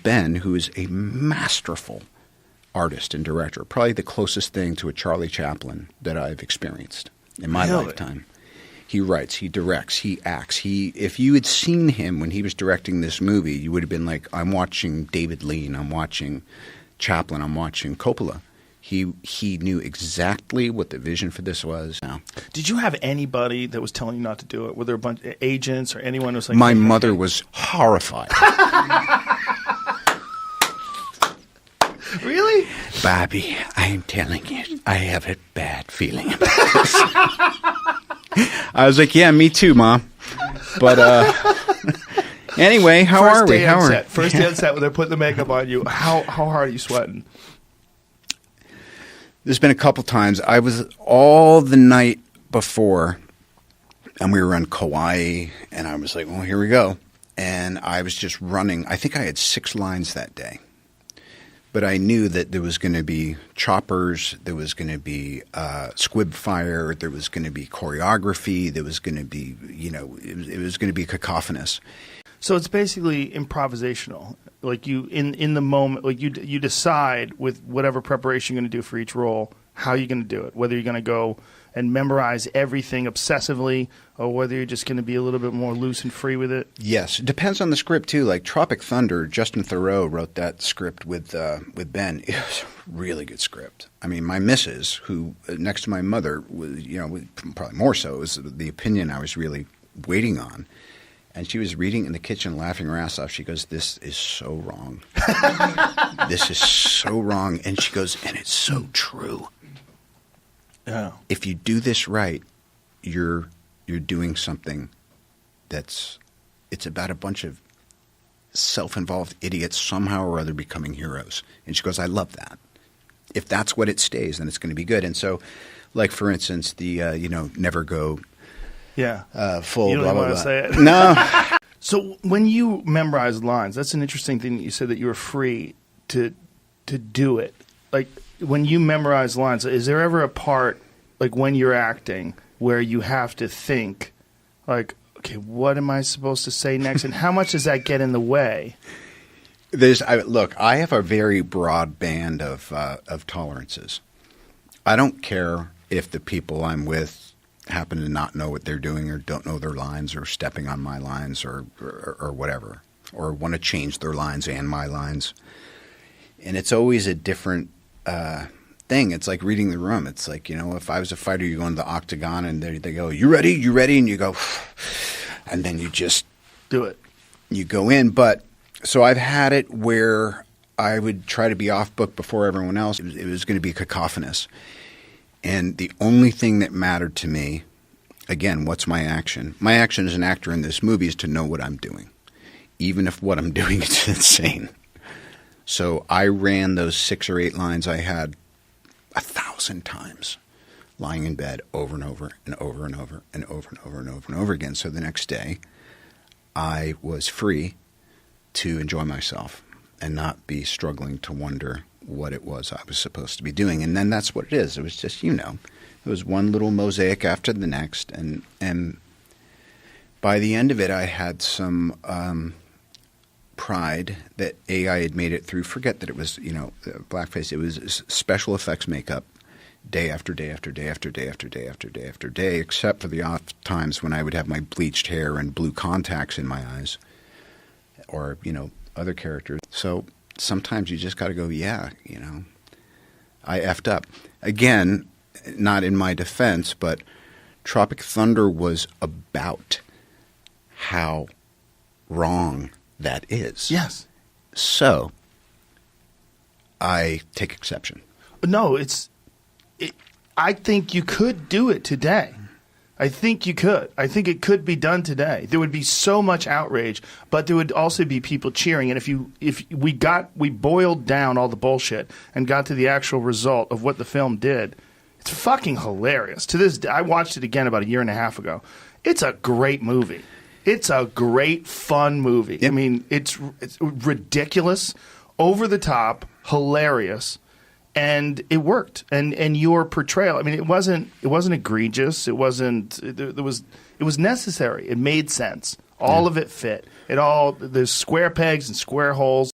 Ben, who is a masterful artist and director, probably the closest thing to a Charlie Chaplin that I've experienced in my lifetime. He writes, he directs, he acts. If you had seen him when he was directing this movie, you would have been like, I'm watching David Lean, I'm watching Chaplin, I'm watching Coppola. He knew exactly what the vision for this was. Now, did you have anybody that was telling you not to do it? Were there a bunch of agents or anyone who was like... My mother was horrified. Really? Bobby, I am telling you, I have a bad feeling about this. I was like, yeah, me too, Mom. But anyway, how are we? First day on set when they're putting the makeup on you, how hard are you sweating? There's been a couple times. I was all the night before, and we were on Kauai, and I was like, well, here we go. And I was just running. I think I had 6 lines that day. But I knew that there was going to be choppers, there was going to be squib fire, there was going to be choreography, there was going to be, it was going to be cacophonous. So it's basically improvisational. Like you, in the moment, like you decide with whatever preparation you're going to do for each role, how you're going to do it. Whether you're going to go and memorize everything obsessively, or whether you're just going to be a little bit more loose and free with it. Yes, it depends on the script too. Like Tropic Thunder, Justin Theroux wrote that script with Ben. It was a really good script. I mean, my missus, who next to my mother, was, probably more so, was the opinion I was really waiting on. And she was reading in the kitchen, laughing her ass off. She goes, "This is so wrong. This is so wrong." And she goes, "And it's so true. Yeah. If you do this right, you're doing something it's about a bunch of self-involved idiots somehow or other becoming heroes." And she goes, "I love that. If that's what it stays, then it's going to be good." And so, like for instance, the never go full you don't blah blah want blah. to say it. No. So when you memorize lines, that's an interesting thing that you said, that you were free to do it. Like when you memorize lines, is there ever a part, like when you're acting, where you have to think, like, okay, what am I supposed to say next, and how much does that get in the way? Look, I have a very broad band of tolerances. I don't care if the people I'm with happen to not know what they're doing or don't know their lines or stepping on my lines or whatever, or want to change their lines and my lines. And it's always a different thing. It's like reading the room. It's like, if I was a fighter, you go into the octagon and they go, "You ready? You ready?" And you go, and then you just do it. You go in. But so I've had it where I would try to be off book before everyone else. It was going to be cacophonous. And the only thing that mattered to me, again, what's my action? My action as an actor in this movie is to know what I'm doing, even if what I'm doing is insane. So I ran those 6 or 8 lines I had 1,000 times, lying in bed over and over and over and over and over and over and over and over again. So the next day, I was free to enjoy myself and not be struggling to wonder what it was I was supposed to be doing. And then that's what it is. It was just, it was one little mosaic after the next. And by the end of it, I had some pride that I had made it through. Forget that it was, blackface. It was special effects makeup day after day after day after day after day after day after day, except for the off times when I would have my bleached hair and blue contacts in my eyes, or, other characters. So sometimes you just got to go, I effed up. Again, not in my defense, but Tropic Thunder was about how wrong that is. Yes. So I take exception. No, I think you could do it today. I think you could. I think it could be done today. There would be so much outrage, but there would also be people cheering. And if we boiled down all the bullshit and got to the actual result of what the film did, it's fucking hilarious. To this day, I watched it again about a year and a half ago. It's a great movie. It's a great, fun movie. Yep. I mean, it's ridiculous, over the top, hilarious. And it worked, and your portrayal. I mean, it wasn't egregious. It wasn't. It was necessary. It made sense. All of it fit. There's square pegs and square holes.